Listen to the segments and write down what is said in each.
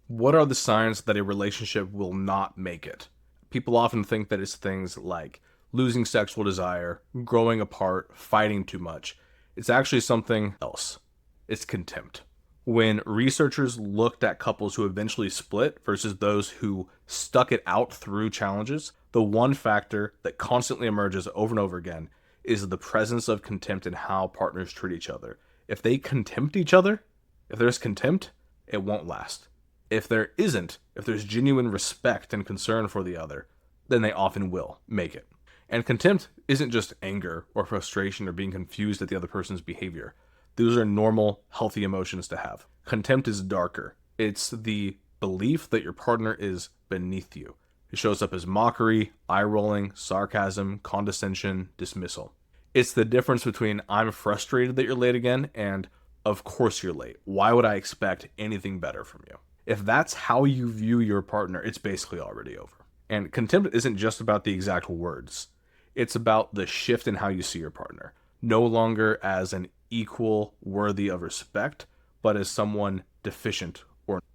What are the signs that a relationship will not make it? People often think that it's things like losing sexual desire, growing apart, fighting too much. It's actually something else. It's contempt. When researchers looked at couples who eventually split versus those who stuck it out through challenges, the one factor that constantly emerges over and over again is the presence of contempt in how partners treat each other. If they contempt each other, if there's contempt, it won't last. If there isn't, if there's genuine respect and concern for the other, then they often will make it. And contempt isn't just anger or frustration or being confused at the other person's behavior. Those are normal, healthy emotions to have. Contempt is darker. It's the belief that your partner is beneath you. It shows up as mockery, eye rolling, sarcasm, condescension, dismissal. It's the difference between I'm frustrated that you're late again and of course you're late. Why would I expect anything better from you? If that's how you view your partner, it's basically already over. And contempt isn't just about the exact words. It's about the shift in how you see your partner. No longer as an equal worthy of respect, but as someone deficient.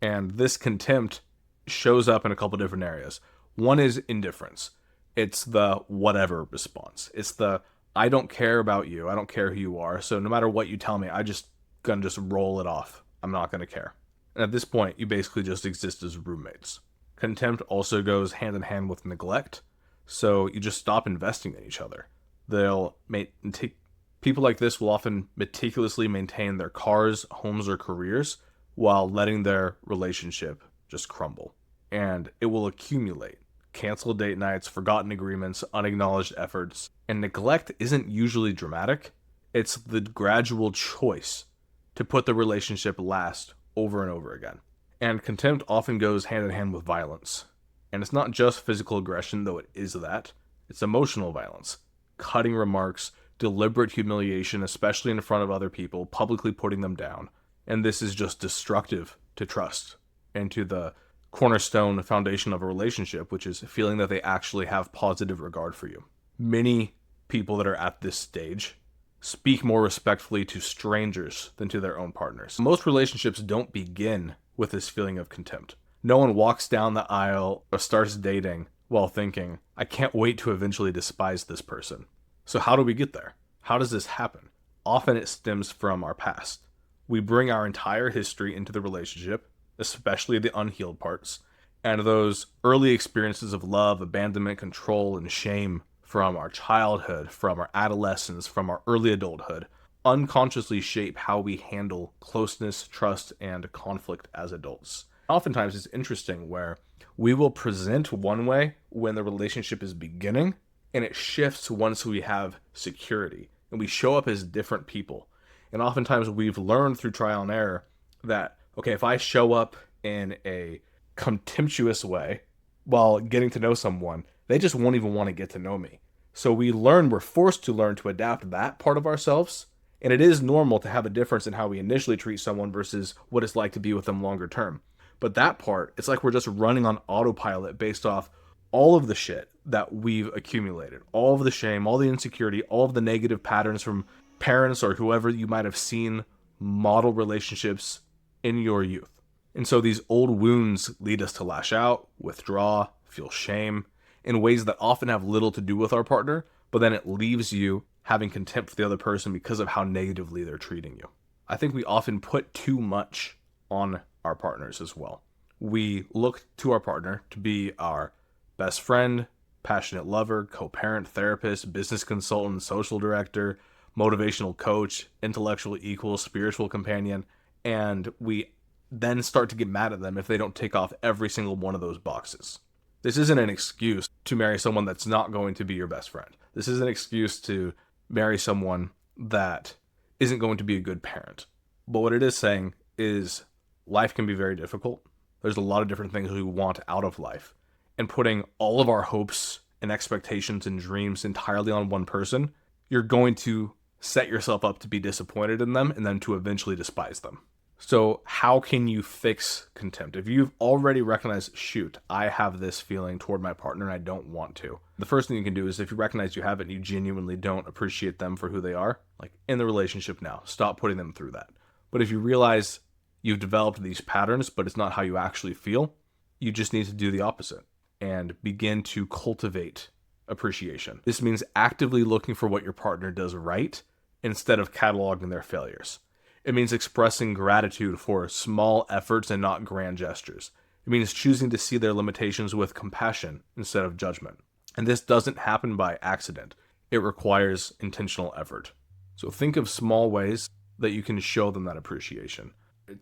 And this contempt shows up in a couple different areas. One is indifference. It's the whatever response. It's the I don't care about you. I don't care who you are. So no matter what you tell me, I just gonna just roll it off. I'm not gonna care. And at this point, you basically just exist as roommates. Contempt also goes hand in hand with neglect. So you just stop investing in each other. People like this will often meticulously maintain their cars, homes, or careers while letting their relationship just crumble. And it will accumulate. Canceled date nights, forgotten agreements, unacknowledged efforts. And neglect isn't usually dramatic. It's the gradual choice to put the relationship last over and over again. And contempt often goes hand in hand with violence. And it's not just physical aggression, though it is that. It's emotional violence. Cutting remarks, deliberate humiliation, especially in front of other people, publicly putting them down. And this is just destructive to trust and to the cornerstone foundation of a relationship, which is feeling that they actually have positive regard for you. Many people that are at this stage speak more respectfully to strangers than to their own partners. Most relationships don't begin with this feeling of contempt. No one walks down the aisle or starts dating while thinking, I can't wait to eventually despise this person. So how do we get there? How does this happen? Often it stems from our past. We bring our entire history into the relationship, especially the unhealed parts, and those early experiences of love, abandonment, control, and shame from our childhood, from our adolescence, from our early adulthood, unconsciously shape how we handle closeness, trust, and conflict as adults. Oftentimes it's interesting where we will present one way when the relationship is beginning, and it shifts once we have security, and we show up as different people. And oftentimes we've learned through trial and error that, okay, if I show up in a contemptuous way while getting to know someone, they just won't even want to get to know me. So we're forced to learn to adapt that part of ourselves. And it is normal to have a difference in how we initially treat someone versus what it's like to be with them longer term. But that part, it's like we're just running on autopilot based off all of the shit that we've accumulated, all of the shame, all the insecurity, all of the negative patterns from parents or whoever you might have seen model relationships in your youth. And so these old wounds lead us to lash out, withdraw, feel shame in ways that often have little to do with our partner, but then it leaves you having contempt for the other person because of how negatively they're treating you. I think we often put too much on our partners as well. We look to our partner to be our best friend, passionate lover, co-parent, therapist, business consultant, social director, motivational coach, intellectual equal, spiritual companion, and we then start to get mad at them if they don't tick off every single one of those boxes. This isn't an excuse to marry someone that's not going to be your best friend. This is an excuse to marry someone that isn't going to be a good parent. But what it is saying is life can be very difficult. There's a lot of different things we want out of life. And putting all of our hopes and expectations and dreams entirely on one person, you're going to set yourself up to be disappointed in them and then to eventually despise them. So how can you fix contempt? If you've already recognized, shoot, I have this feeling toward my partner and I don't want to. The first thing you can do is if you recognize you have it and you genuinely don't appreciate them for who they are, like in the relationship now, stop putting them through that. But if you realize You've developed these patterns, but it's not how you actually feel. You just need to do the opposite and begin to cultivate appreciation. This means actively looking for what your partner does right instead of cataloging their failures. It means expressing gratitude for small efforts and not grand gestures. It means choosing to see their limitations with compassion instead of judgment. And this doesn't happen by accident. It requires intentional effort. So think of small ways that you can show them that appreciation. It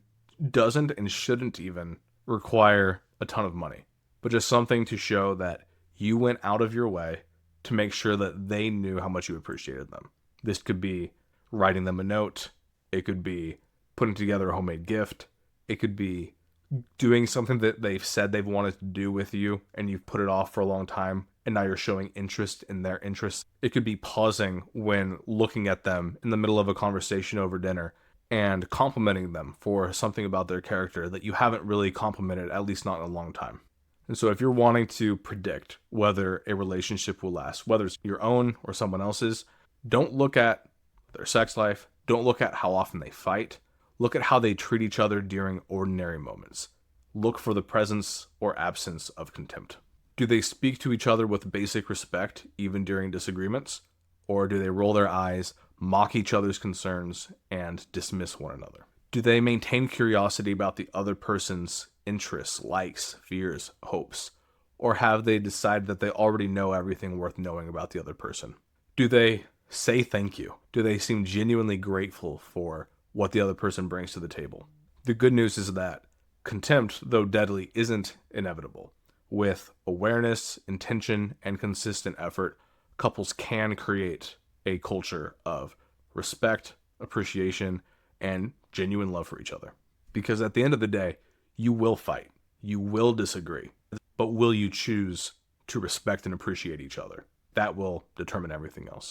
doesn't and shouldn't even require a ton of money, but just something to show that you went out of your way to make sure that they knew how much you appreciated them. This could be writing them a note. It could be putting together a homemade gift. It could be doing something that they've said they've wanted to do with you and you've put it off for a long time and now you're showing interest in their interests. It could be pausing when looking at them in the middle of a conversation over dinner and complimenting them for something about their character that you haven't really complimented, at least not in a long time. And so if you're wanting to predict whether a relationship will last, whether it's your own or someone else's, don't look at their sex life. Don't look at how often they fight. Look at how they treat each other during ordinary moments. Look for the presence or absence of contempt. Do they speak to each other with basic respect even during disagreements? Or do they roll their eyes, mock each other's concerns, and dismiss one another? Do they maintain curiosity about the other person's interests, likes, fears, hopes? Or have they decided that they already know everything worth knowing about the other person? Do they say thank you? Do they seem genuinely grateful for what the other person brings to the table? The good news is that contempt, though deadly, isn't inevitable. With awareness, intention, and consistent effort, couples can create a culture of respect, appreciation, and genuine love for each other. Because at the end of the day, you will fight, you will disagree, but will you choose to respect and appreciate each other? That will determine everything else.